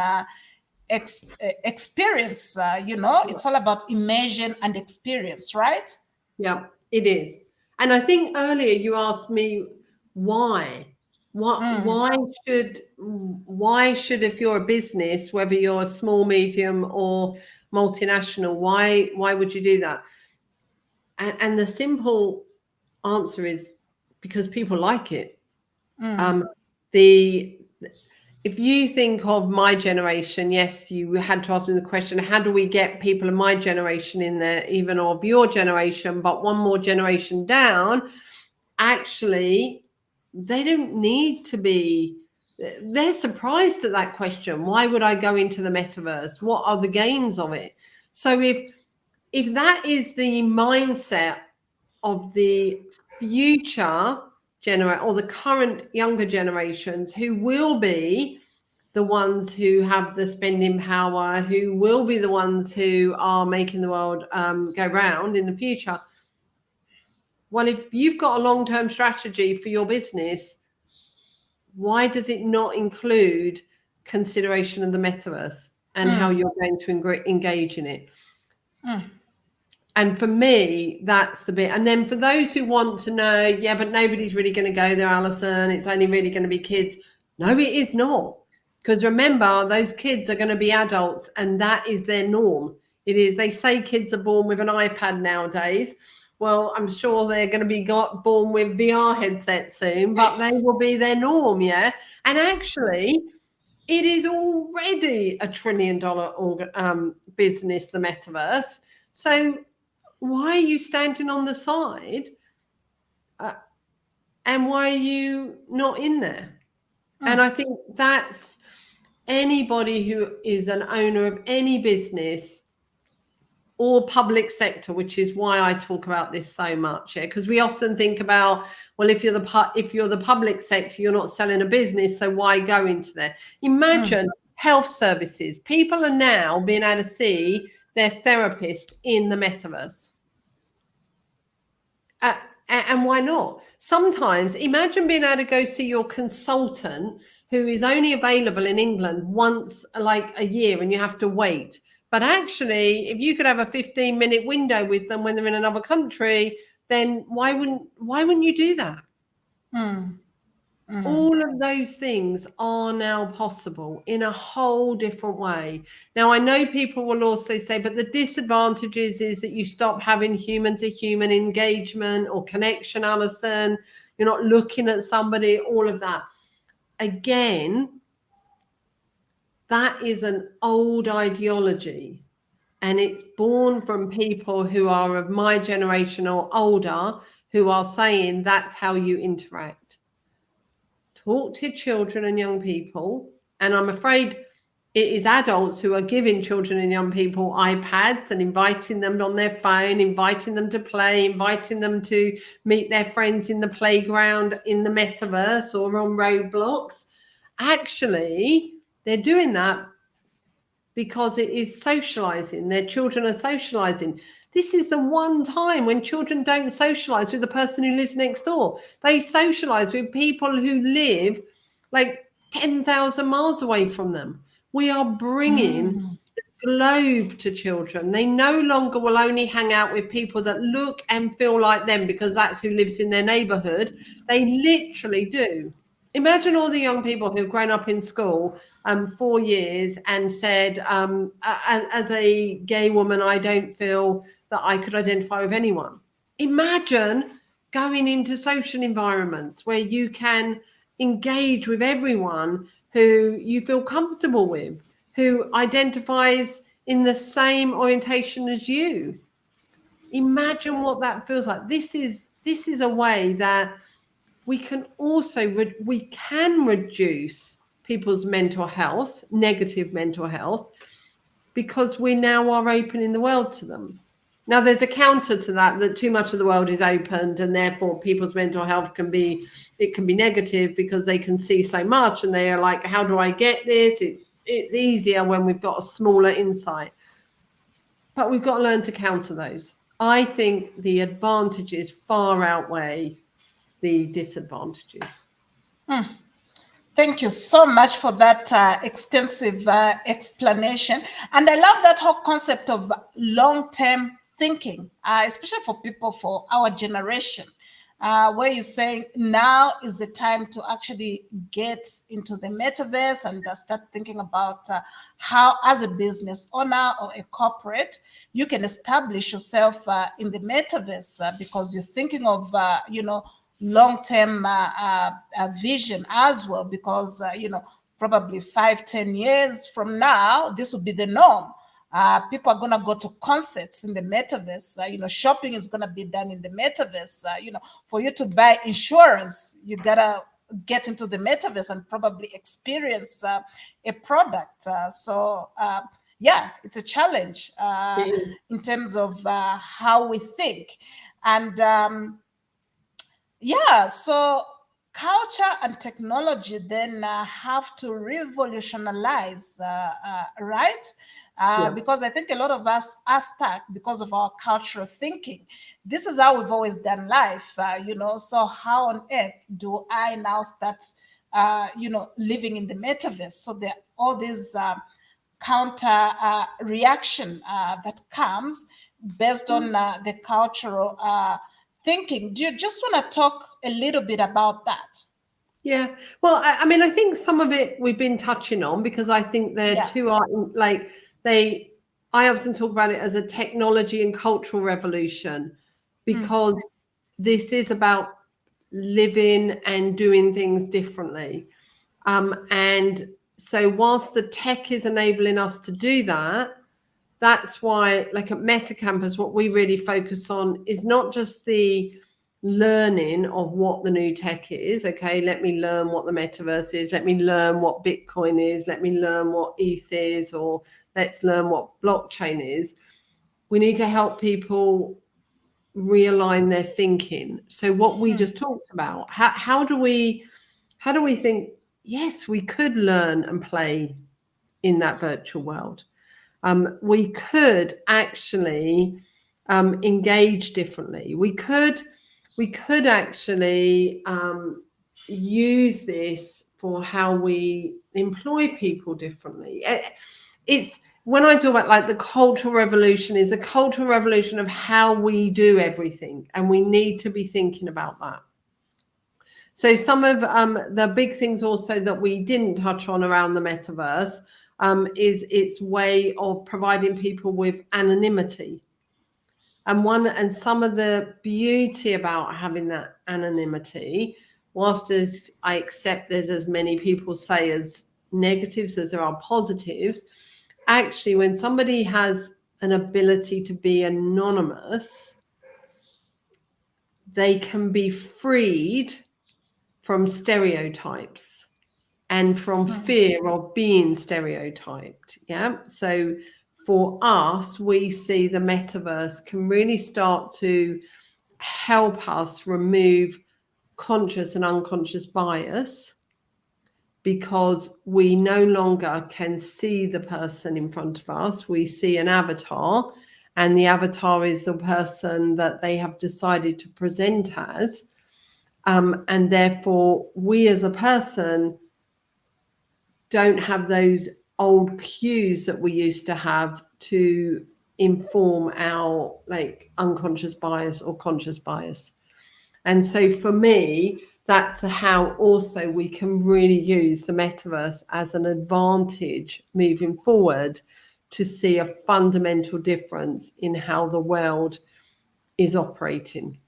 S1: experience. It's all about immersion and experience, right?
S2: Yeah, it is. And I think earlier you asked me why. Why should if you're a business, whether you're a small, medium, or multinational, why would you do that? And the simple answer is because people like it. If you think of my generation, yes, you had to ask me the question, how do we get people of my generation in there, even of your generation, but one more generation down? Actually, they don't need to be, they're surprised at that question. Why would I go into the metaverse? What are the gains of it? So if that is the mindset of the future or the current younger generations, who will be the ones who have the spending power, who will be the ones who are making the world go round in the future. Well, if you've got a long-term strategy for your business, why does it not include consideration of the metaverse and how you're going to engage in it? And for me, that's the bit. And then for those who want to know, yeah, but nobody's really going to go there, Alison, it's only really going to be kids. No, it is not. Because remember, those kids are going to be adults, and that is their norm. It is. They say kids are born with an iPad nowadays. Well, I'm sure they're going to be born with VR headsets soon, but they will be their norm, yeah? And actually, it is already a $1 trillion business, the metaverse. So why are you standing on the side? And why are you not in there? And I think that's anybody who is an owner of any business or public sector, which is why I talk about this so much, because we often think about, well, if you're the public sector, you're not selling a business, so why go into there? Imagine health services. People are now being able to see their therapist in the metaverse. And why not? Sometimes imagine being able to go see your consultant who is only available in England once like a year and you have to wait. But actually, if you could have a 15-minute window with them when they're in another country, then why wouldn't you do that? All of those things are now possible in a whole different way. Now, I know people will also say, but the disadvantages is that you stop having human-to-human engagement or connection, Alison. You're not looking at somebody, all of that. Again, that is an old ideology, and it's born from people who are of my generation or older who are saying that's how you interact. Talk to children and young people, and I'm afraid it is adults who are giving children and young people iPads and inviting them on their phone, inviting them to play, inviting them to meet their friends in the playground, in the metaverse or on Roblox. Actually, they're doing that because it is socializing. Their children are socializing. This is the one time when children don't socialize with the person who lives next door. They socialize with people who live like 10,000 miles away from them. We are bringing the globe to children. They no longer will only hang out with people that look and feel like them because that's who lives in their neighborhood. They literally do. Imagine all the young people who've grown up in school 4 years and said, as a gay woman, I don't feel that I could identify with anyone. Imagine going into social environments where you can engage with everyone who you feel comfortable with, who identifies in the same orientation as you. Imagine what that feels like. This is a way that we can also reduce people's mental health, negative mental health, because we now are opening the world to them. Now, there's a counter to that too much of the world is opened, and therefore people's mental health can be negative because they can see so much, and they are like, how do I get this? It's easier when we've got a smaller insight. But we've got to learn to counter those. I think the advantages far outweigh the disadvantages.
S1: Thank you so much for that extensive explanation. And I love that whole concept of long-term thinking, especially for people for our generation, where you're saying now is the time to actually get into the metaverse and start thinking about how, as a business owner or a corporate, you can establish yourself in the metaverse because you're thinking of, long-term vision as well, because probably 5-10 years from now this will be the norm. People are going to go to concerts in the metaverse. Shopping is going to be done in the metaverse. For you to buy insurance, you gotta get into the metaverse and probably experience a product. Yeah, it's a challenge in terms of how we think. And yeah, so culture and technology then have to revolutionize, right? Because I think a lot of us are stuck because of our cultural thinking. This is how we've always done life, So how on earth do I now start living in the metaverse. So there are all these counter reaction that comes based on the cultural thinking. Do you just want to talk a little bit about that?
S2: Yeah. Well, I mean, I think some of it we've been touching on, because I think they're two are like I often talk about it as a technology and cultural revolution, because this is about living and doing things differently. And so whilst the tech is enabling us to do that, that's why, like at Meta Campus, what we really focus on is not just the learning of what the new tech is. Okay, let me learn what the metaverse is. Let me learn what Bitcoin is. Let me learn what ETH is, or let's learn what blockchain is. We need to help people realign their thinking. So what we just talked about, how do we think, yes, we could learn and play in that virtual world. We could actually engage differently. We could actually use this for how we employ people differently. It's when I talk about like the cultural revolution, is a cultural revolution of how we do everything, and we need to be thinking about that. So some of the big things also that we didn't touch on around the metaverse is its way of providing people with anonymity. And some of the beauty about having that anonymity, whilst as I accept there's as many people say as negatives as there are positives, actually when somebody has an ability to be anonymous, they can be freed from stereotypes and from fear of being stereotyped. Yeah. So for us, we see the metaverse can really start to help us remove conscious and unconscious bias, because we no longer can see the person in front of us. We see an avatar, and the avatar is the person that they have decided to present as. And therefore, we as a person don't have those old cues that we used to have to inform our like unconscious bias or conscious bias. And so for me, that's how also we can really use the metaverse as an advantage moving forward to see a fundamental difference in how the world is operating.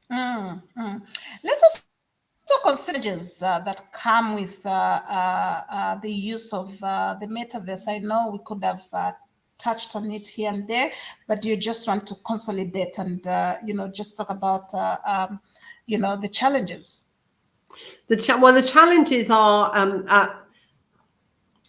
S1: Let's also consider that come with the use of the metaverse. I know we could have touched on it here and there, but you just want to consolidate and just talk about the challenges.
S2: The challenges are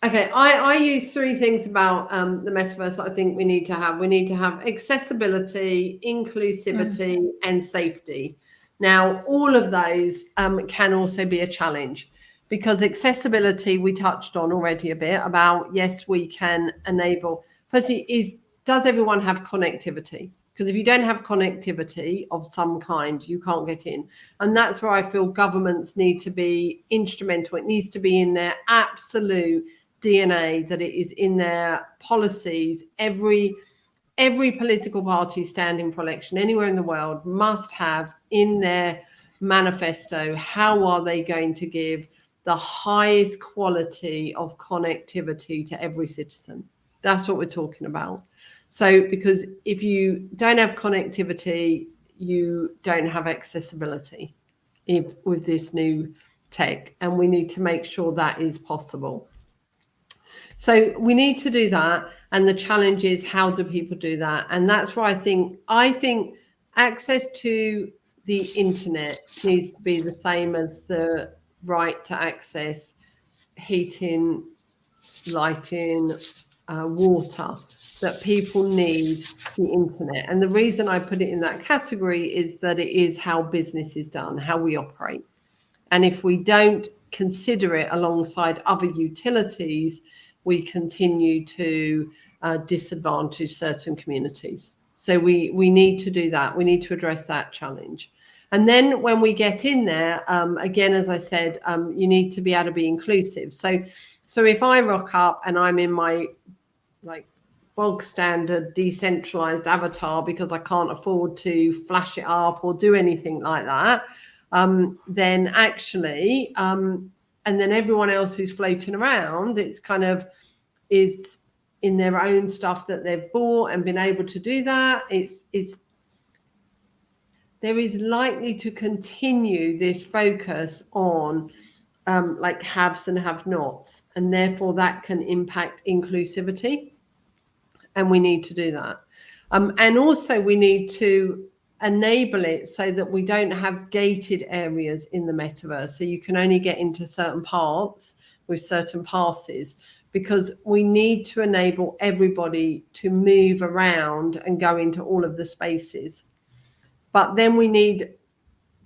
S2: okay. I use three things about the metaverse that I think we need to have. We need to have accessibility, inclusivity, and safety. Now, all of those can also be a challenge, because accessibility we touched on already a bit about. Yes, we can enable. Firstly, does everyone have connectivity? Because if you don't have connectivity of some kind, you can't get in. And that's where I feel governments need to be instrumental. It needs to be in their absolute DNA, that it is in their policies. Every political party standing for election anywhere in the world must have in their manifesto how are they going to give the highest quality of connectivity to every citizen. That's what we're talking about. So because if you don't have connectivity, you don't have accessibility with this new tech, and we need to make sure that is possible. So we need to do that, and the challenge is how do people do that? And that's why I think access to the internet needs to be the same as the right to access heating, lighting, water, that people need the internet. And the reason I put it in that category is that it is how business is done, how we operate. And if we don't consider it alongside other utilities, we continue to disadvantage certain communities. So we need to do that. We need to address that challenge. And then when we get in there, again, as I said, you need to be able to be inclusive. So if I rock up and I'm in my like bog standard decentralized avatar because I can't afford to flash it up or do anything like that, then actually, and then everyone else who's floating around, it's kind of is in their own stuff that they've bought and been able to do that. It's there is likely to continue this focus on like haves and have-nots, and therefore that can impact inclusivity, and we need to do that. And also we need to enable it so that we don't have gated areas in the metaverse, so you can only get into certain parts with certain passes, because we need to enable everybody to move around and go into all of the spaces. But then we need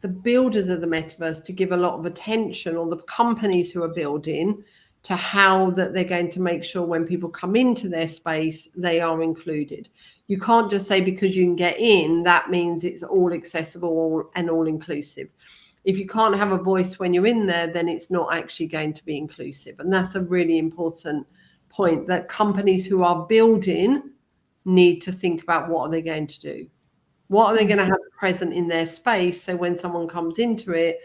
S2: the builders of the metaverse to give a lot of attention, or the companies who are building, to how that they're going to make sure when people come into their space, they are included. You can't just say because you can get in, that means it's all accessible and all inclusive. If you can't have a voice when you're in there, then it's not actually going to be inclusive. And that's a really important point, that companies who are building need to think about what are they going to do. What are they going to have present in their space, so when someone comes into it,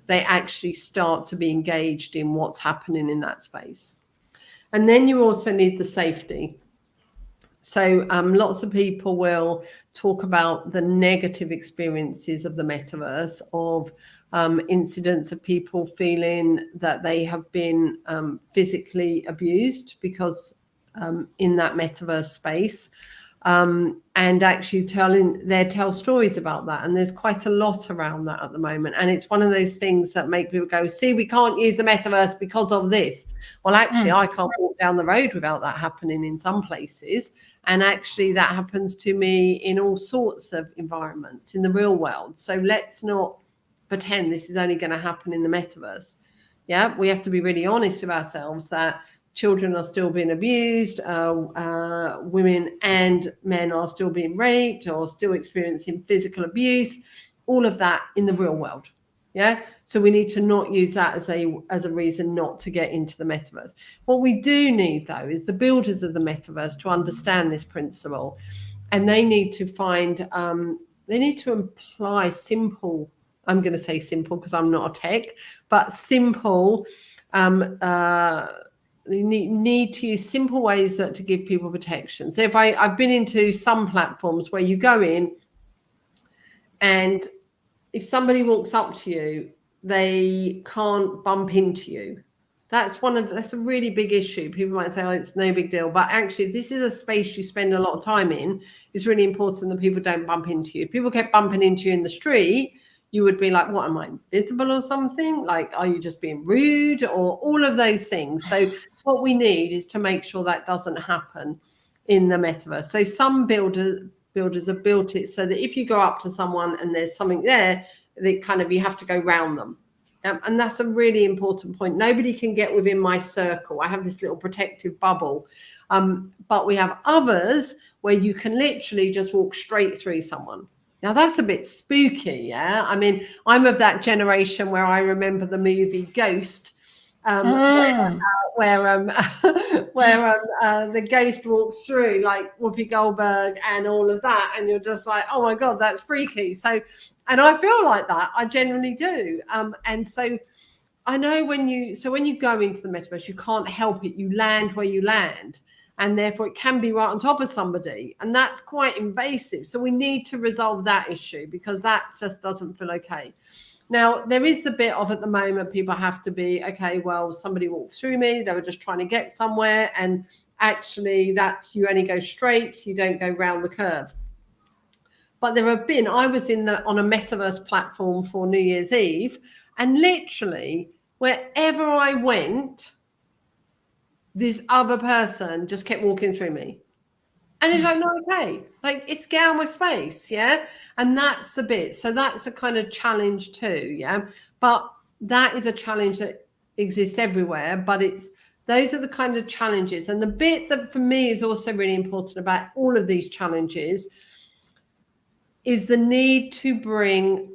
S2: they actually start to be engaged in what's happening in that space. And then you also need the safety. So lots of people will talk about the negative experiences of the metaverse, of incidents of people feeling that they have been physically abused because in that metaverse space. And actually tell stories about that. And there's quite a lot around that at the moment. And it's one of those things that make people go, see, we can't use the metaverse because of this. Well, actually, I can't walk down the road without that happening in some places. And actually, that happens to me in all sorts of environments in the real world. So let's not pretend this is only going to happen in the metaverse. Yeah, we have to be really honest with ourselves that children are still being abused, women and men are still being raped or still experiencing physical abuse, all of that in the real world. Yeah, so we need to not use that as a reason not to get into the metaverse. What we do need, though, is the builders of the metaverse to understand this principle, and they need to find, they need to apply simple, I'm going to say simple because I'm not a tech, but simple, you need to use simple ways to give people protection. So if I've been into some platforms where you go in, and if somebody walks up to you, they can't bump into you. That's a really big issue. People might say, oh, it's no big deal. But actually, if this is a space you spend a lot of time in, it's really important that people don't bump into you. If people kept bumping into you in the street, you would be like, what, am I invisible or something? Like, are you just being rude, or all of those things? So what we need is to make sure that doesn't happen in the metaverse. So some builders have built it so that if you go up to someone and there's something there, they kind of, you have to go round them. And that's a really important point. Nobody can get within my circle. I have this little protective bubble. But we have others where you can literally just walk straight through someone. Now, that's a bit spooky, yeah? I mean, I'm of that generation where I remember the movie Ghost, where the ghost walks through, like Whoopi Goldberg and all of that, and you're just like, oh my God, that's freaky. So, and I feel like that, I generally do. And so I know when you go into the metaverse, you can't help it. You land where you land, and therefore it can be right on top of somebody, and that's quite invasive. So we need to resolve that issue, because that just doesn't feel okay. Now, there is the bit of, at the moment, people have to be, okay, well, somebody walked through me, they were just trying to get somewhere, and actually that you only go straight, you don't go round the curve. But there have been, I was on a metaverse platform for New Year's Eve, and literally wherever I went, this other person just kept walking through me. And it's like, not okay. Like, it's get out of my space, yeah? And that's the bit. So that's a kind of challenge too, yeah? But that is a challenge that exists everywhere, but those are the kind of challenges. And the bit that for me is also really important about all of these challenges is the need to bring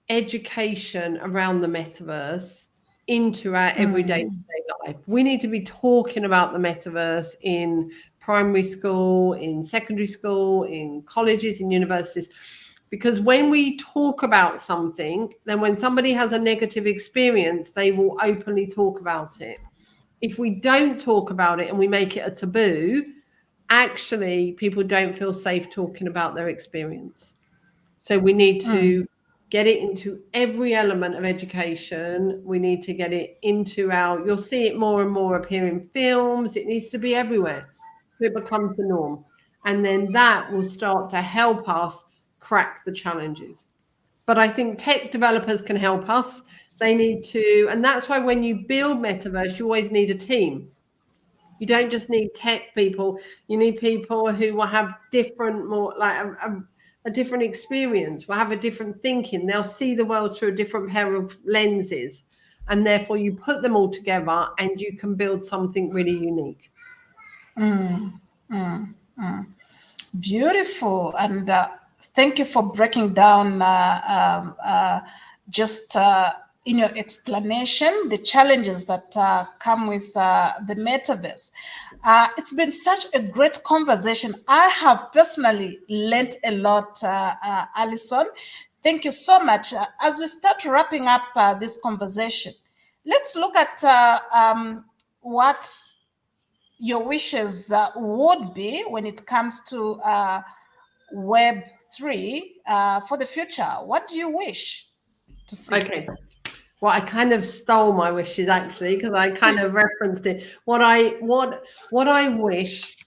S2: education around the metaverse into our everyday life. We need to be talking about the metaverse in primary school, in secondary school, in colleges, in universities. Because when we talk about something, then when somebody has a negative experience, they will openly talk about it. If we don't talk about it and we make it a taboo, actually people don't feel safe talking about their experience. So we need to get it into every element of education. We need to get it into you'll see it more and more appear in films. It needs to be everywhere. So it becomes the norm. And then that will start to help us crack the challenges. But I think tech developers can help us. They need to, and that's why when you build metaverse, you always need a team. You don't just need tech people. You need people who will have different, more like a different experience, will have a different thinking. They'll see the world through a different pair of lenses. And therefore you put them all together and you can build something really unique.
S1: Beautiful. And thank you for breaking down just in your explanation the challenges that come with the metaverse. It's been such a great conversation. I have personally learned a lot, Alison. Thank you so much. As we start wrapping up this conversation, let's look at what your wishes would be when it comes to Web3 for the future. What do you wish to see?
S2: Okay. Well, I kind of stole my wishes actually, because I kind of referenced it. What I wish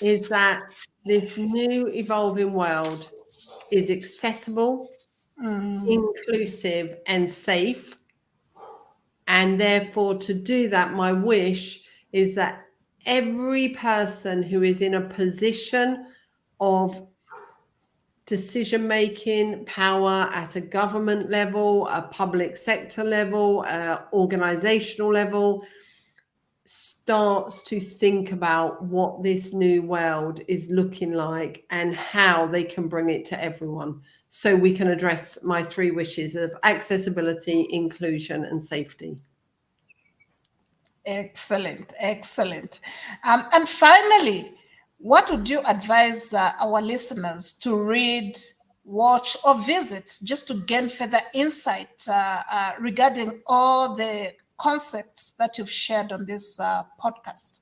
S2: is that this new evolving world is accessible, inclusive, and safe. And therefore, to do that, my wish is that every person who is in a position of decision-making power at a government level, a public sector level, organizational level, starts to think about what this new world is looking like and how they can bring it to everyone. So we can address my 3 wishes of accessibility, inclusion, and safety.
S1: Excellent, excellent. And finally, what would you advise our listeners to read, watch, or visit just to gain further insight regarding all the concepts that you've shared on this podcast?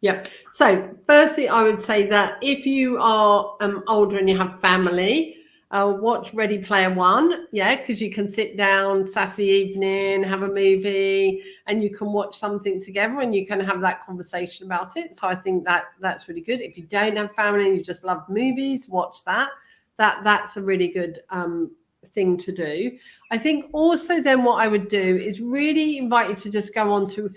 S2: Yep. So firstly, I would say that if you are older and you have family, watch Ready Player One, because you can sit down Saturday evening, have a movie, and you can watch something together and you can have that conversation about it. So I think that's really good. If you don't have family and you just love movies, watch that. That's a really good thing to do. I think also then what I would do is really invite you to just go on to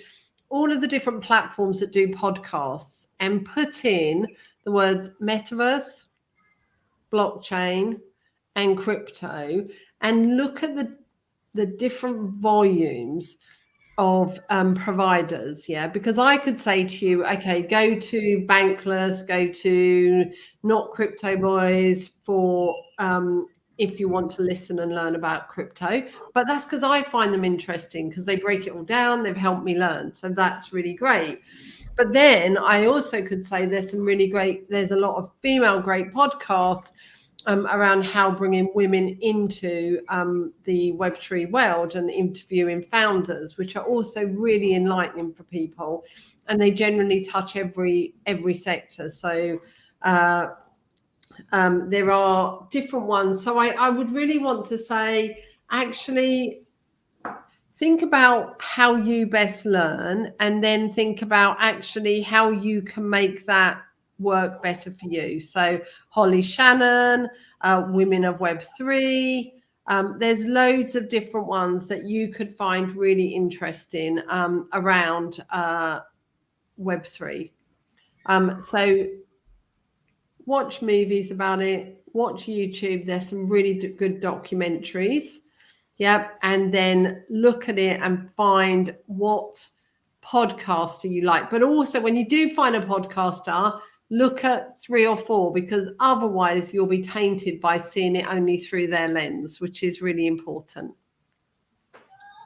S2: all of the different platforms that do podcasts and put in the words metaverse, blockchain, and crypto, and look at the different volumes of providers. Because I could say to you, okay, go to Bankless, go to Not Crypto Boys for if you want to listen and learn about crypto. But that's because I find them interesting, because they break it all down, they've helped me learn, so that's really great. But then I also could say there's a lot of female great podcasts around how bringing women into the Web3 world and interviewing founders, which are also really enlightening for people, and they generally touch every sector. So there are different ones. So I would really want to say, actually, think about how you best learn, and then think about actually how you can make that work better for you. So Holly Shannon, Women of Web3, there's loads of different ones that you could find really interesting around Web3. So watch movies about it, watch YouTube. There's some really good documentaries. And then look at it and find what podcaster you like. But also, when you do find a podcaster, look at 3 or 4, because otherwise you'll be tainted by seeing it only through their lens, which is really important.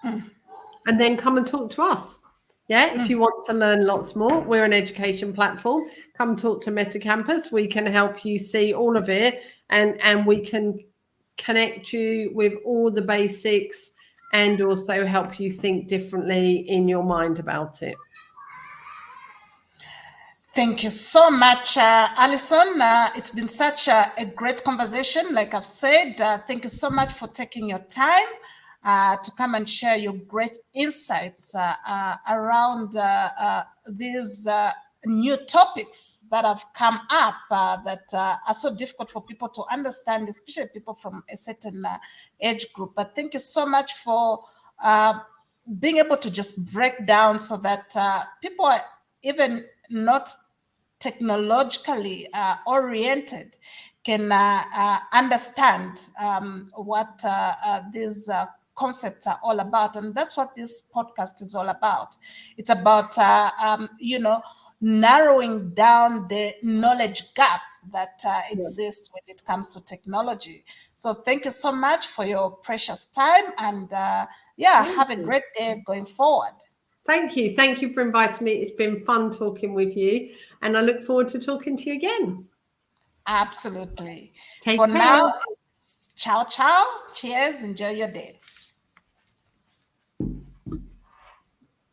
S2: And then come and talk to us. Yeah, if you want to learn lots more, we're an education platform. Come talk to Meta Campus. We can help you see all of it, and we can connect you with all the basics and also help you think differently in your mind about it.
S1: Thank you so much, Alison. It's been such a great conversation. Like I've said, thank you so much for taking your time to come and share your great insights around these new topics that have come up that are so difficult for people to understand, especially people from a certain age group. But thank you so much for being able to just break down so that people are even not technologically oriented can understand what these concepts are all about. And that's what this podcast is all about. It's about, narrowing down the knowledge gap that exists when it comes to technology. So thank you so much for your precious time, and have a great day going forward.
S2: Thank you. Thank you for inviting me. It's been fun talking with you, and I look forward to talking to you again.
S1: Absolutely.
S2: Take
S1: For
S2: care.
S1: now, ciao, ciao. Cheers. Enjoy your day.